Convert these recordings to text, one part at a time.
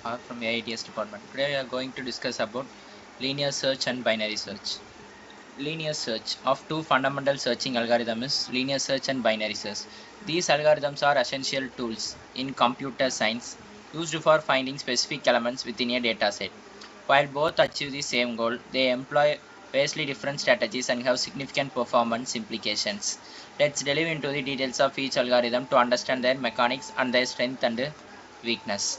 From AITS department. Today we are going to discuss about linear search and binary search. Linear search of two fundamental searching algorithms is linear search and binary search. These algorithms are essential tools in computer science used for finding specific elements within a dataset. While both achieve the same goal, they employ vastly different strategies and have significant performance implications. Let's delve into the details of each algorithm to understand their mechanics and their strength and weakness.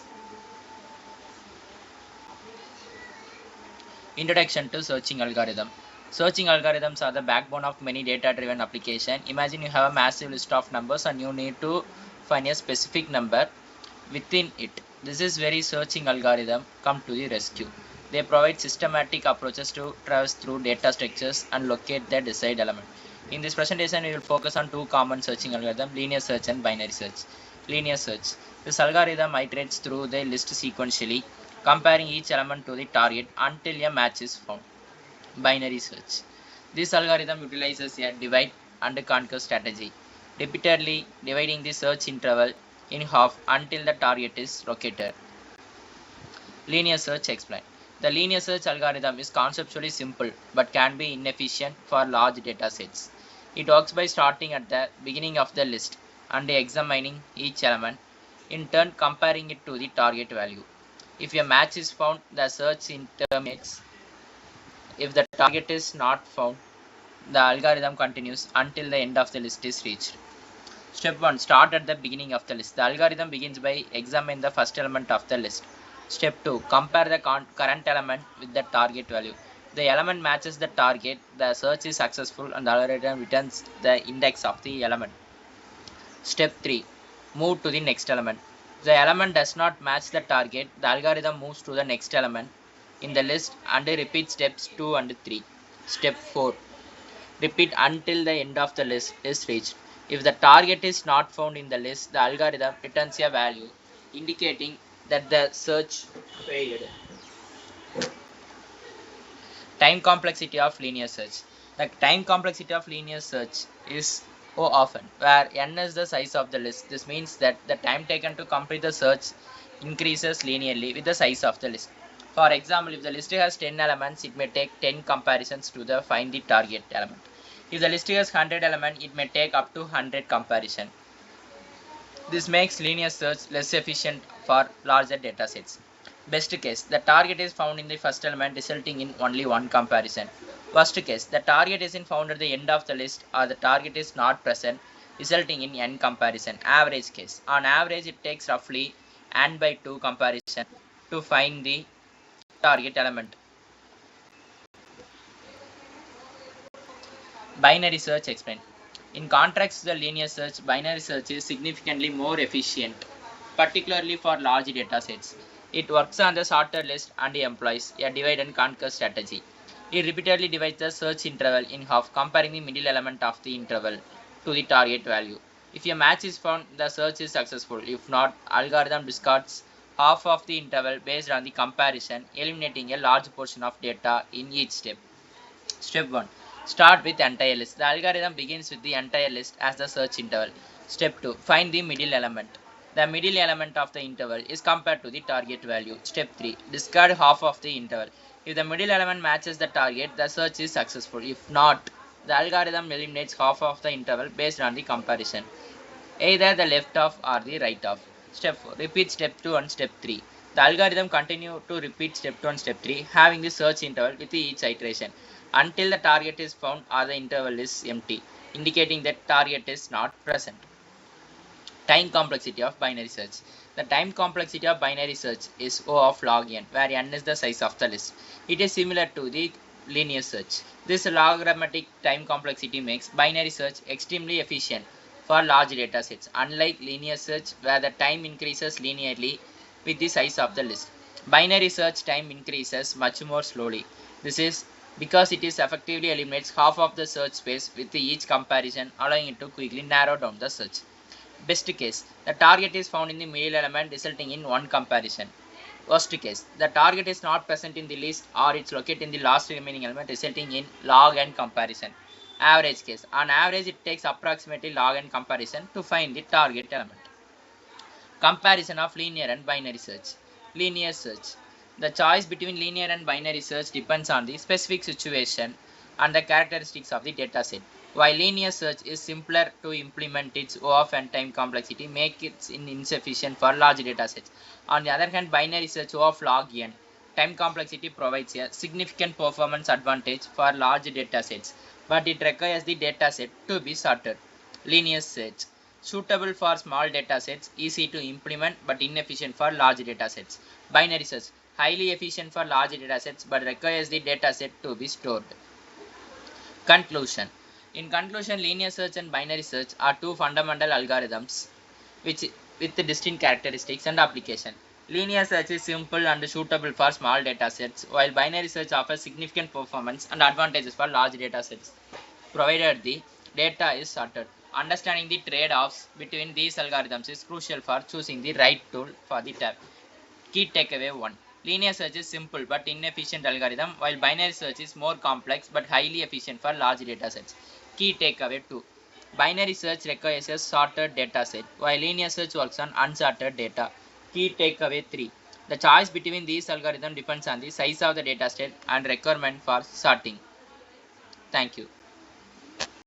Introduction to searching algorithm. Searching algorithms are the backbone of many data-driven applications. Imagine you have a massive list of numbers and you need to find a specific number within it. This is where searching algorithm come to the rescue. They provide systematic approaches to traverse through data structures and locate the desired element. In this presentation, we will focus on two common searching algorithms, linear search and binary search. Linear search. This algorithm iterates through the list sequentially, comparing each element to the target until a match is found. Binary search. This algorithm utilizes a divide and conquer strategy, repeatedly dividing the search interval in half until the target is located. Linear search explained. The linear search algorithm is conceptually simple but can be inefficient for large datasets. It works by starting at the beginning of the list and examining each element, in turn comparing it to the target value. If a match is found, the search terminates. If the target is not found, the algorithm continues until the end of the list is reached. Step 1. Start at the beginning of the list. The algorithm begins by examining the first element of the list. Step 2. Compare the current element with the target value. If the element matches the target, the search is successful and the algorithm returns the index of the element. Step 3. Move to the next element. If the element does not match the target, the algorithm moves to the next element in the list and repeats steps 2 and 3. Step 4. Repeat until the end of the list is reached. If the target is not found in the list, the algorithm returns a value indicating that the search failed. Time complexity of linear search. The time complexity of linear search is O of n, where n is the size of the list. This means that the time taken to complete the search increases linearly with the size of the list. For example, if the list has 10 elements, it may take 10 comparisons to find the target element. If the list has 100 elements, it may take up to 100 comparisons. This makes linear search less efficient for larger datasets. Best case, the target is found in the first element, resulting in only one comparison. Worst case, the target isn't found at the end of the list or the target is not present, resulting in n comparison. Average case, on average it takes roughly n by 2 comparison to find the target element. Binary search explained. In contrast to the linear search, binary search is significantly more efficient, particularly for large datasets. It works on the sorter list and employs a divide and conquer strategy. It repeatedly divides the search interval in half, comparing the middle element of the interval to the target value. If a match is found, the search is successful. If not, algorithm discards half of the interval based on the comparison, eliminating a large portion of data in each step. Step 1. Start with entire list. The algorithm begins with the entire list as the search interval. Step 2. Find the middle element. The middle element of the interval is compared to the target value. Step 3. Discard half of the interval. If the middle element matches the target, the search is successful. If not, the algorithm eliminates half of the interval based on the comparison, either the left half or the right half. Step 4. Repeat step 2 and step 3. The algorithm continues to repeat step 2 and step 3, having the search interval with each iteration until the target is found or the interval is empty, indicating that target is not present. Time complexity of binary search. The time complexity of binary search is O of log n, where n is the size of the list. It is similar to the linear search. This logarithmic time complexity makes binary search extremely efficient for large datasets, unlike linear search where the time increases linearly with the size of the list. Binary search time increases much more slowly. This is because it is effectively eliminates half of the search space with each comparison, allowing it to quickly narrow down the search. Best case, the target is found in the middle element, resulting in one comparison. Worst case, the target is not present in the list or it's located in the last remaining element, resulting in log n comparison. Average case, on average it takes approximately log n comparison to find the target element. Comparison of linear and binary search. Linear search. The choice between linear and binary search depends on the specific situation and the characteristics of the dataset. While linear search is simpler to implement, its O and time complexity make it insufficient for large datasets. On the other hand, binary search O log n time complexity provides a significant performance advantage for large datasets, but it requires the dataset to be sorted. Linear search. Suitable for small datasets, easy to implement but inefficient for large datasets. Binary search. Highly efficient for large datasets but requires the dataset to be stored. Conclusion. In conclusion, linear search and binary search are two fundamental algorithms which with distinct characteristics and application. Linear search is simple and suitable for small datasets, while binary search offers significant performance and advantages for large datasets, provided the data is sorted. Understanding the trade-offs between these algorithms is crucial for choosing the right tool for the task. Key takeaway 1. Linear search is simple but inefficient algorithm, while binary search is more complex but highly efficient for large datasets. Key takeaway 2. Binary search requires a sorted dataset, while linear search works on unsorted data. Key takeaway 3. The choice between these algorithms depends on the size of the dataset and requirement for sorting. Thank you.